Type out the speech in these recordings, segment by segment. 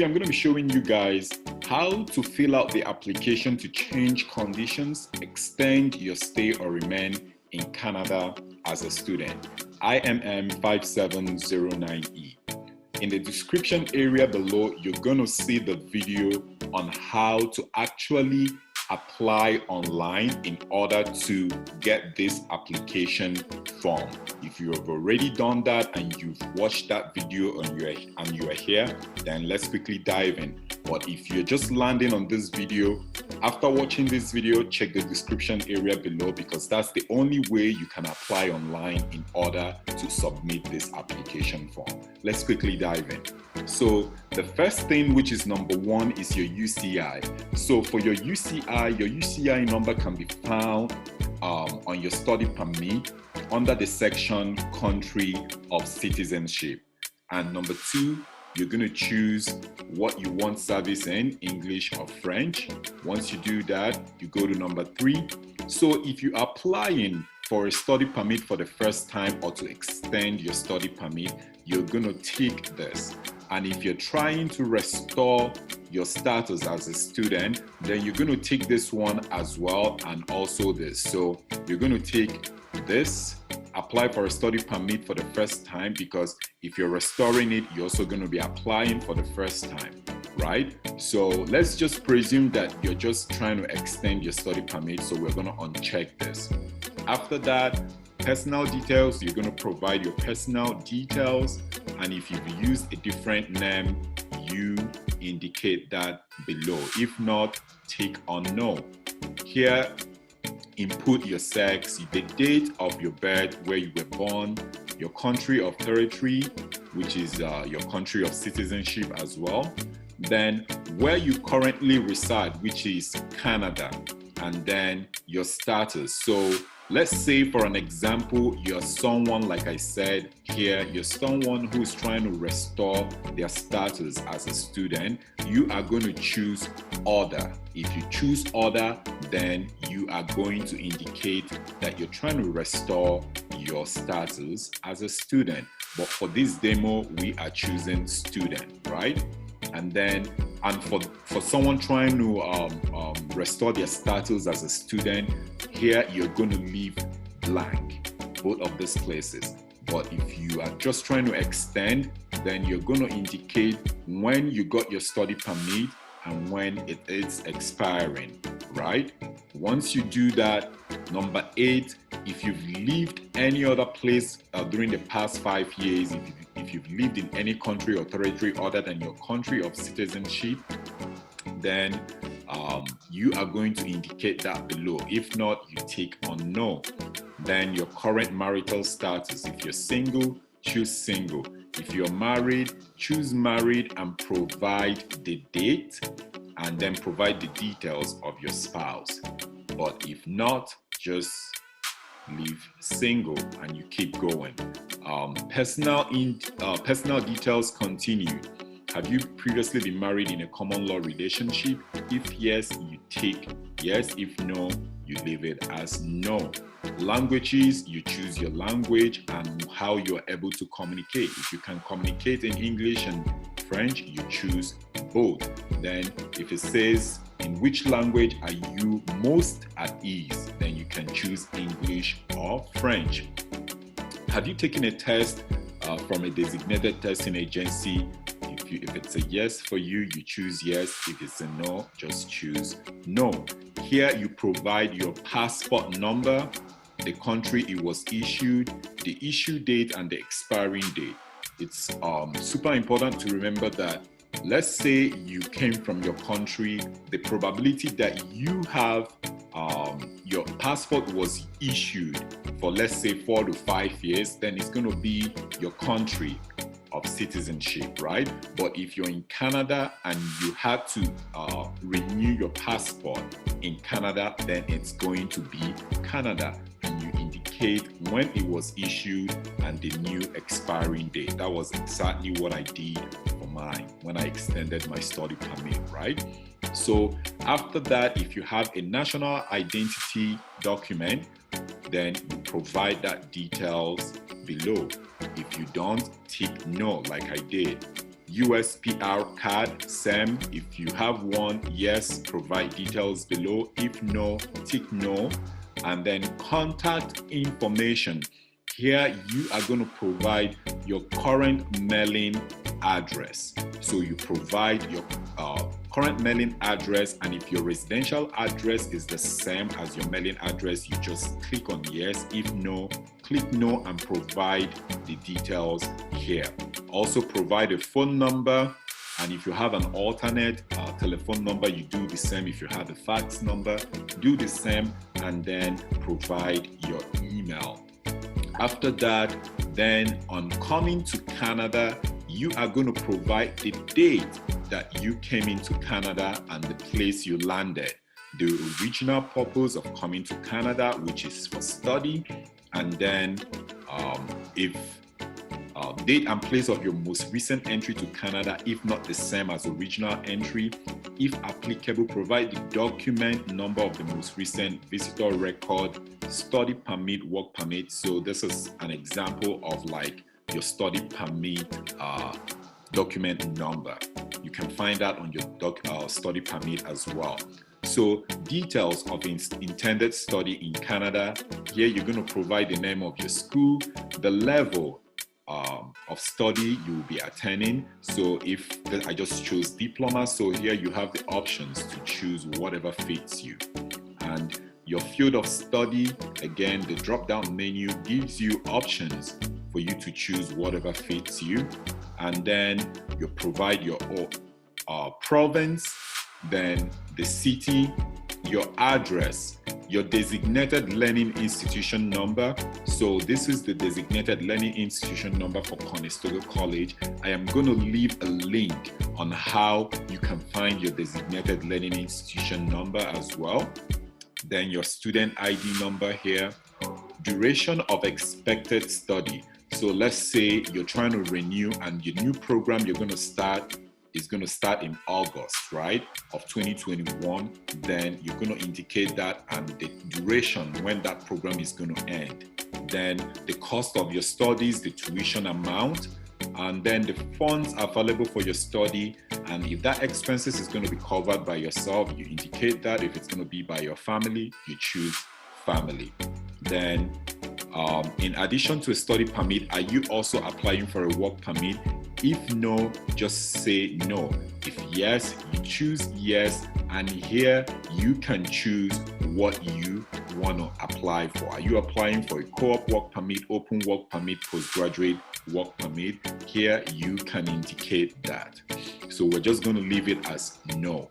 video, I'm going to be showing you guys how to fill out the application to change conditions, extend your stay or remain in Canada as a student. imm 5709e. In the description area below, you're going to see the video on how to actually apply online in order to get this application form. If you have already done that and you've watched that video and you are here, then let's quickly dive in. But if you're just landing on this video, after watching this video, check the description area below because that's the only way you can apply online in order to submit this application form. Let's quickly dive in. So the first thing, which is number one, is your UCI. So for your UCI number can be found on your study permit under the section country of citizenship. And number two, you're going to choose what you want service in, English or French. Once you do that, you go to number three. So if you are applying for a study permit for the first time or to extend your study permit, you're going to tick this. And if you're trying to restore your status as a student, then you're going to tick this one as well, and also this. So you're going to tick this, apply for a study permit for the first time, because if you're restoring it, you're also going to be applying for the first time, right? So let's just presume that you're just trying to extend your study permit. So we're going to uncheck this. After that, personal details, you're going to provide your personal details. And if you've used a different name, you indicate that below. If not, tick on no. Here, input your sex, the date of your birth, where you were born, your country of territory, which is your country of citizenship as well. Then where you currently reside, which is Canada, and then your status. So let's say, for an example, you're someone, like I said here, you're someone who's trying to restore their status as a student. You are going to choose order. If you choose order, then you are going to indicate that you're trying to restore your status as a student. But for this demo, we are choosing student, right? And then, for someone trying to restore their status as a student, here you're going to leave blank, both of these places. But if you are just trying to extend, then you're going to indicate when you got your study permit and when it is expiring, right? Once you do that, number 8, if you've lived any other place during the past 5 years, if you've lived in any country or territory other than your country of citizenship, then you are going to indicate that below. If not, you tick on no. Then your current marital status. If you're single, choose single. If you're married, choose married and provide the date, and then provide the details of your spouse. But if not, just leave single and you keep going. Personal details continue. Have you previously been married in a common law relationship? If yes, you tick yes. If no, you leave it as no. Languages, you choose your language and how you're able to communicate. If you can communicate in English and French, you choose both. Then if it says in which language are you most at ease, then you can choose English or French. Have you taken a test from a designated testing agency? If it's a yes for you, you choose yes. If it's a no, just choose no. Here you provide your passport number, the country it was issued, the issue date, and the expiring date. It's super important to remember that, let's say you came from your country, the probability that you have your passport was issued for, let's say, 4 to 5 years, then it's going to be your country of citizenship, right? But if you're in Canada and you had to renew your passport in Canada, then it's going to be Canada, and you indicate when it was issued and the new expiring date. That was exactly what I did for mine when I extended my study permit, right? So after that, if you have a national identity document, then you provide that details below. If you don't, tick no, like I did. USPR card, SAM. If you have one, yes, provide details below. If no, tick no. And then contact information. Here you are going to provide your current mailing address. So you provide your current mailing address, and if your residential address is the same as your mailing address, you just click on yes. If no, click no and provide the details here. Also provide a phone number, and if you have an alternate telephone number, you do the same. If you have a fax number, do the same, and then provide your email. After that, then on coming to Canada, you are going to provide the date that you came into Canada and the place you landed. The original purpose of coming to Canada, which is for study, and then if date and place of your most recent entry to Canada, if not the same as original entry. If applicable, provide the document number of the most recent visitor record, study permit, work permit. So this is an example of like your study permit document number. You can find that on your study permit as well. So details of intended study in Canada. Here you're going to provide the name of your school, the level of study you will be attending. So if I just chose diploma, so here you have the options to choose whatever fits you. And your field of study, again, the drop-down menu gives you options for you to choose whatever fits you. And then you provide your province, then the city, your address, your designated learning institution number. So this is the designated learning institution number for Conestoga College. I am going to leave a link on how you can find your designated learning institution number as well. Then your student ID number here, duration of expected study. So let's say you're trying to renew and your new program you're going to start is going to start in August, right, of 2021. Then you're going to indicate that and the duration when that program is going to end. Then the cost of your studies, the tuition amount, and then the funds available for your study. And if that expenses is going to be covered by yourself, you indicate that. If it's going to be by your family, you choose family. Then in addition to a study permit, are you also applying for a work permit? If no, just say no. If yes, you choose yes. And here you can choose what you want to apply for. Are you applying for a co-op work permit, open work permit, postgraduate work permit? Here you can indicate that. So we're just going to leave it as no.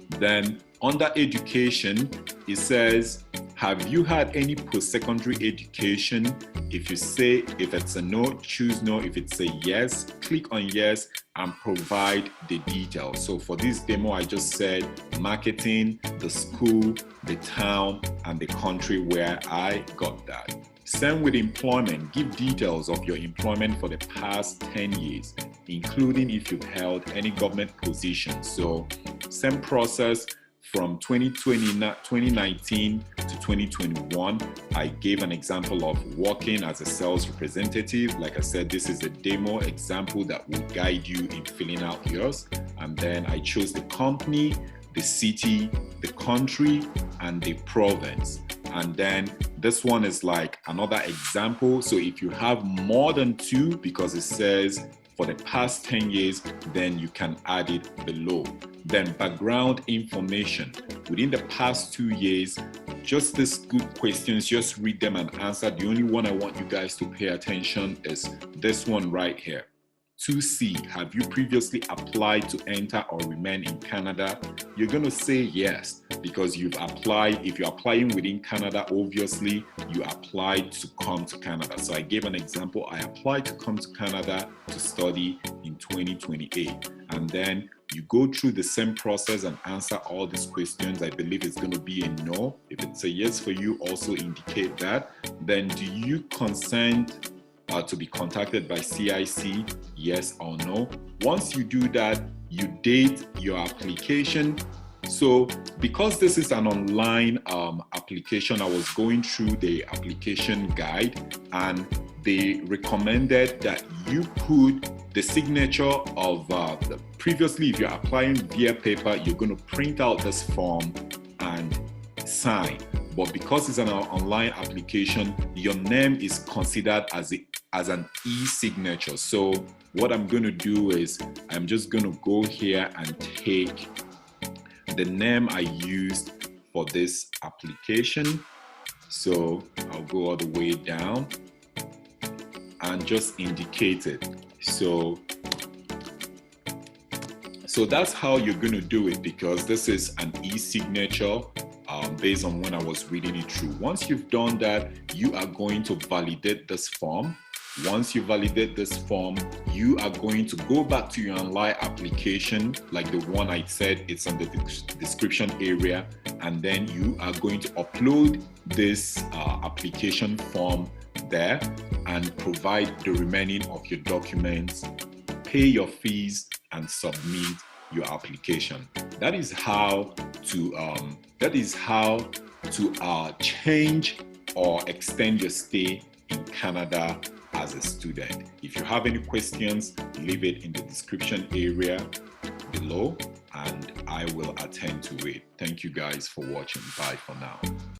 Then under education, it says, have you had any post-secondary education? If you say, if it's a no, choose no. If it's a yes, click on yes and provide the details. So for this demo, I just said marketing, the school, the town, and the country where I got that. Same with employment. Give details of your employment for the past 10 years, including if you've held any government position. So same process. From 2019 to 2021, I gave an example of working as a sales representative. Like I said, this is a demo example that will guide you in filling out yours. And then I chose the company, the city, the country, and the province. And then this one is like another example. So if you have more than two, because it says for the past 10 years, then you can add it below. Then background information. Within the past 2 years, just these good questions, just read them and answer. The only one I want you guys to pay attention is this one right here. 2C, have you previously applied to enter or remain in Canada? You're going to say yes, because you've applied. If you're applying within Canada, obviously you applied to come to Canada. So I gave an example. I applied to come to Canada to study in 2028. And then you go through the same process and answer all these questions. I believe it's going to be a no. If it's a yes for you, also indicate that. Then do you consent to be contacted by CIC, yes or no? Once you do that, you date your application, So because this is an online application, I was going through the application guide, and they recommended that you put the signature of previously, if you're applying via paper, you're going to print out this form and sign. But because it's an online application, your name is considered as an e-signature. So what I'm going to do is I'm just going to go here and take the name I used for this application. So I'll go all the way down and just indicate it. So that's how you're going to do it, because this is an e-signature based on when I was reading it through. Once you've done that, you are going to validate this form. Once you validate this form, you are going to go back to your online application, like the one I said, it's in the description area, and then you are going to upload this application form there and provide the remaining of your documents, pay your fees, and submit your application. That is how to change or extend your stay in Canada as a student. If you have any questions, leave it in the description area below and I will attend to it. Thank you guys for watching. Bye for now.